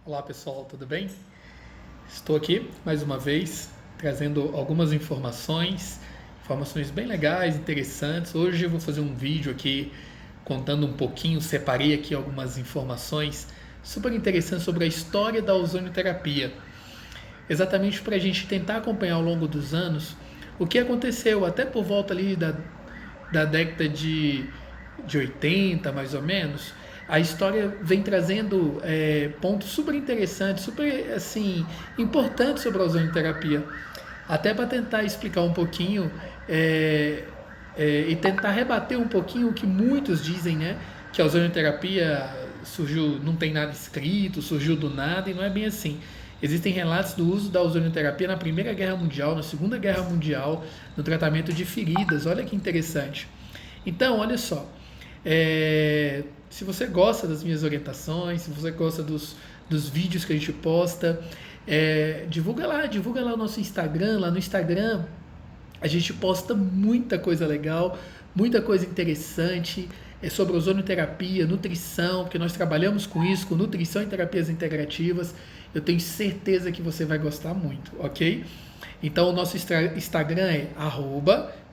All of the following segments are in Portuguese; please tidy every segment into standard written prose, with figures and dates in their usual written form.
Olá pessoal, tudo bem? Estou aqui mais uma vez trazendo algumas informações bem legais, interessantes. Hoje eu vou fazer um vídeo aqui contando um pouquinho, separei aqui algumas informações super interessantes sobre a história da ozonioterapia, exatamente para a gente tentar acompanhar ao longo dos anos o que aconteceu até por volta ali da década de 80, mais ou menos. A história vem trazendo pontos super interessantes, super assim, importantes sobre a ozonioterapia, até para tentar explicar um pouquinho e tentar rebater um pouquinho o que muitos dizem, né? Que a ozonioterapia surgiu, não tem nada escrito, surgiu do nada, e não é bem assim. Existem relatos do uso da ozonioterapia na Primeira Guerra Mundial, na Segunda Guerra Mundial, no tratamento de feridas. Olha que interessante. Então, olha só. Se você gosta das minhas orientações, se você gosta dos vídeos que a gente posta, divulga lá o nosso Instagram. Lá no Instagram a gente posta muita coisa legal, muita coisa interessante sobre ozonioterapia, nutrição, porque nós trabalhamos com isso, com nutrição e terapias integrativas. Eu tenho certeza que você vai gostar muito, ok? Então o nosso Instagram é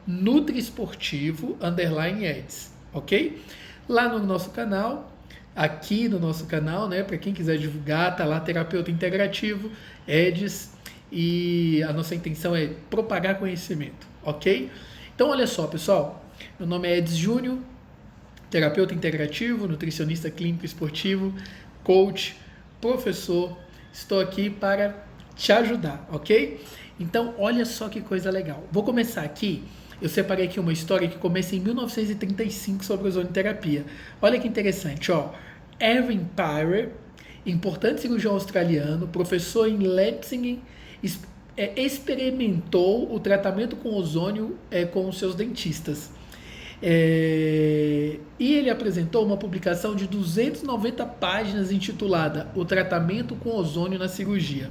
@nutriesportivo_eds, ok? Lá no nosso canal, aqui no nosso canal, né, para quem quiser divulgar, tá lá Terapeuta Integrativo, Eds, e a nossa intenção é propagar conhecimento, ok? Então olha só, pessoal, meu nome é Eds Júnior, terapeuta integrativo, nutricionista clínico esportivo, coach, professor, estou aqui para te ajudar, ok? Então olha só que coisa legal. Vou começar aqui. Eu separei aqui uma história que começa em 1935 sobre ozonioterapia. Olha que interessante, ó. Erwin Pyrer, importante cirurgião australiano, professor em Leipzig, experimentou o tratamento com ozônio com os seus dentistas. E ele apresentou uma publicação de 290 páginas intitulada O Tratamento com Ozônio na Cirurgia.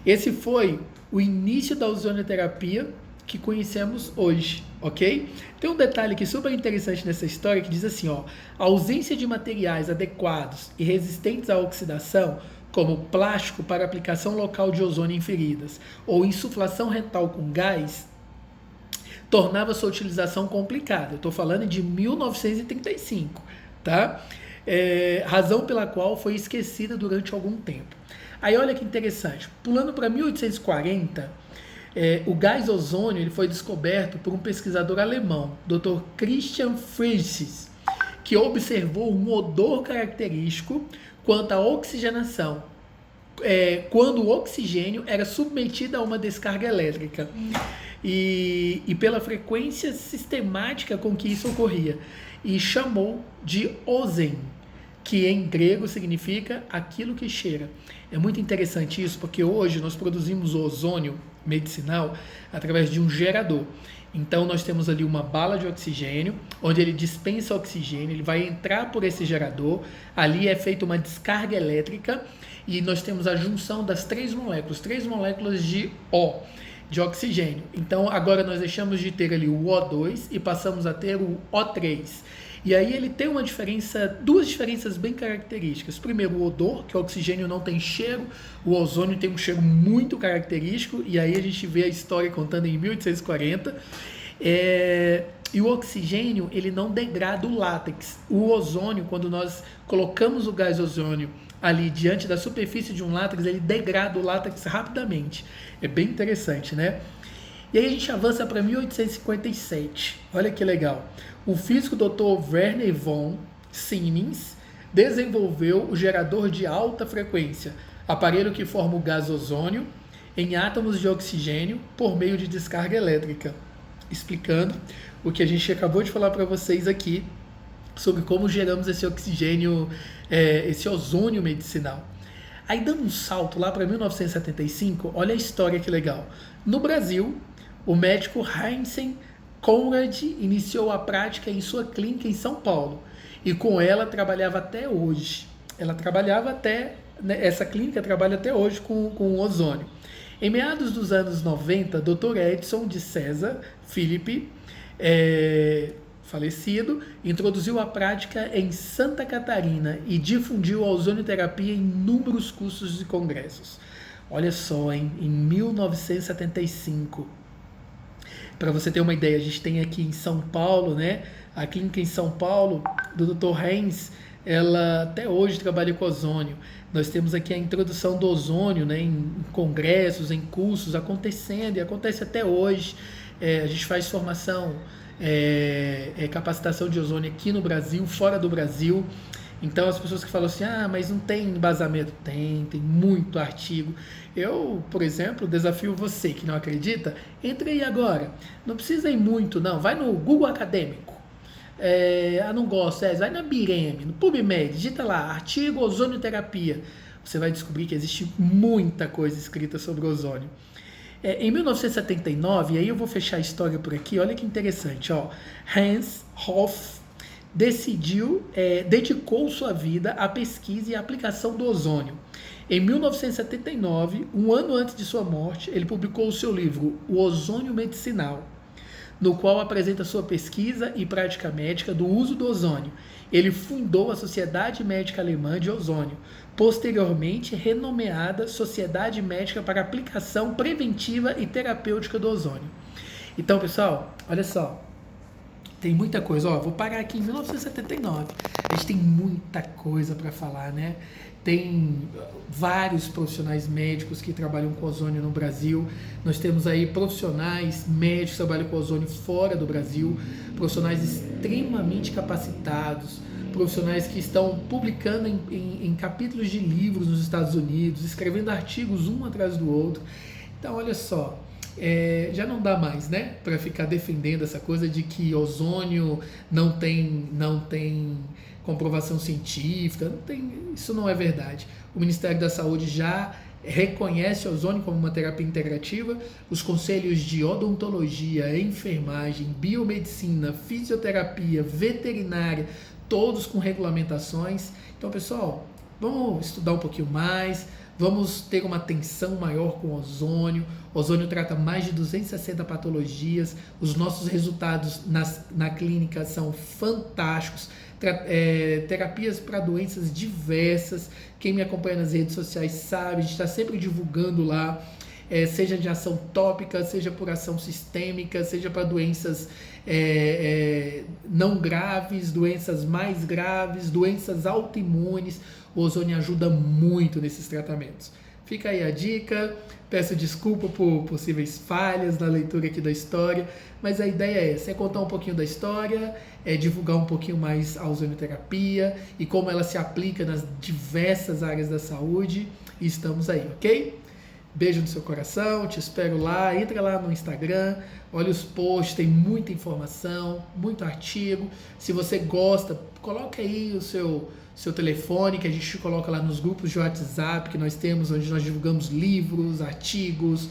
Esse foi o início da ozonioterapia que conhecemos hoje, ok? Tem um detalhe aqui super interessante nessa história que diz assim, ó, a ausência de materiais adequados e resistentes à oxidação, como plástico para aplicação local de ozônio em feridas ou insuflação retal com gás, tornava sua utilização complicada. Eu estou falando de 1935, tá? Razão pela qual foi esquecida durante algum tempo. Aí olha que interessante, pulando para 1840, o gás ozônio ele foi descoberto por um pesquisador alemão, Dr. Christian Fritzsche, que observou um odor característico quanto à oxigenação, quando o oxigênio era submetido a uma descarga elétrica e pela frequência sistemática com que isso ocorria, e chamou de ozen, que em grego significa aquilo que cheira. É muito interessante isso, porque hoje nós produzimos ozônio medicinal através de um gerador. Então nós temos ali uma bala de oxigênio, onde ele dispensa oxigênio, ele vai entrar por esse gerador, ali é feita uma descarga elétrica e nós temos a junção das três moléculas de O, de oxigênio. Então agora nós deixamos de ter ali o O2 e passamos a ter o O3. E aí ele tem duas diferenças bem características. Primeiro, o odor, que o oxigênio não tem cheiro, o ozônio tem um cheiro muito característico, e aí a gente vê a história contando em 1840. E o oxigênio, ele não degrada o látex. O ozônio, quando nós colocamos o gás ozônio ali diante da superfície de um látex, ele degrada o látex rapidamente. É bem interessante, né? E aí a gente avança para 1857. Olha que legal. O físico Dr. Werner von Siemens desenvolveu o gerador de alta frequência, aparelho que forma o gás ozônio em átomos de oxigênio por meio de descarga elétrica, explicando o que a gente acabou de falar para vocês aqui sobre como geramos esse oxigênio, esse ozônio medicinal. Aí dando um salto lá para 1975, olha a história que legal. No Brasil, o médico Heinz Conrad iniciou a prática em sua clínica em São Paulo e com ela trabalhava até hoje. Essa clínica trabalha até hoje com ozônio. Em meados dos anos 90, Dr. Edson de César Philippe falecido, introduziu a prática em Santa Catarina e difundiu a ozonioterapia em inúmeros cursos e congressos. Olha só, hein? Em 1975. Para você ter uma ideia, a gente tem aqui em São Paulo, né? A clínica em São Paulo, do Dr. Heinz, ela até hoje trabalha com ozônio. Nós temos aqui a introdução do ozônio, né, em congressos, em cursos, acontecendo, e acontece até hoje. A gente faz formação, capacitação de ozônio aqui no Brasil, fora do Brasil. Então as pessoas que falam assim, mas não tem embasamento. Tem muito artigo. Eu, por exemplo, desafio você que não acredita, entre aí agora. Não precisa ir muito, não. Vai no Google Acadêmico. Não gosto, vai na Bireme, no PubMed, digita lá, artigo ozonioterapia. Você vai descobrir que existe muita coisa escrita sobre ozônio. Em 1979, e aí eu vou fechar a história por aqui, olha que interessante, ó, Hans Hoff dedicou sua vida à pesquisa e à aplicação do ozônio. Em 1979, um ano antes de sua morte, ele publicou o seu livro, O Ozônio Medicinal, no qual apresenta sua pesquisa e prática médica do uso do ozônio. Ele fundou a Sociedade Médica Alemã de Ozônio, posteriormente renomeada Sociedade Médica para Aplicação Preventiva e Terapêutica do Ozônio. Então, pessoal, olha só, tem muita coisa. Vou parar aqui em 1979. A gente tem muita coisa para falar, né? Tem vários profissionais médicos que trabalham com ozônio no Brasil. Nós temos aí profissionais médicos que trabalham com ozônio fora do Brasil, profissionais extremamente capacitados, profissionais que estão publicando em capítulos de livros nos Estados Unidos, escrevendo artigos um atrás do outro. Então, olha só, já não dá mais, né, para ficar defendendo essa coisa de que ozônio não tem comprovação científica, isso não é verdade. O Ministério da Saúde já reconhece o ozônio como uma terapia integrativa, os conselhos de odontologia, enfermagem, biomedicina, fisioterapia, veterinária, todos com regulamentações. Então, pessoal, vamos estudar um pouquinho mais, vamos ter uma atenção maior com o ozônio. O ozônio trata mais de 260 patologias, os nossos resultados na clínica são fantásticos, terapias para doenças diversas. Quem me acompanha nas redes sociais sabe, a gente está sempre divulgando lá, seja de ação tópica, seja por ação sistêmica, seja para doenças não graves, doenças mais graves, doenças autoimunes. O ozônio ajuda muito nesses tratamentos. Fica aí a dica, peço desculpa por possíveis falhas na leitura aqui da história, mas a ideia é essa, contar um pouquinho da história, divulgar um pouquinho mais a ozonioterapia e como ela se aplica nas diversas áreas da saúde, e estamos aí, ok? Beijo no seu coração, te espero lá, entra lá no Instagram, olha os posts, tem muita informação, muito artigo. Se você gosta, coloque aí o seu telefone, que a gente coloca lá nos grupos de WhatsApp que nós temos, onde nós divulgamos livros, artigos,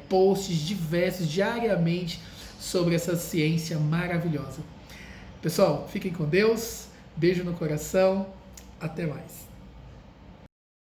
posts diversos diariamente sobre essa ciência maravilhosa. Pessoal, fiquem com Deus, beijo no coração, até mais.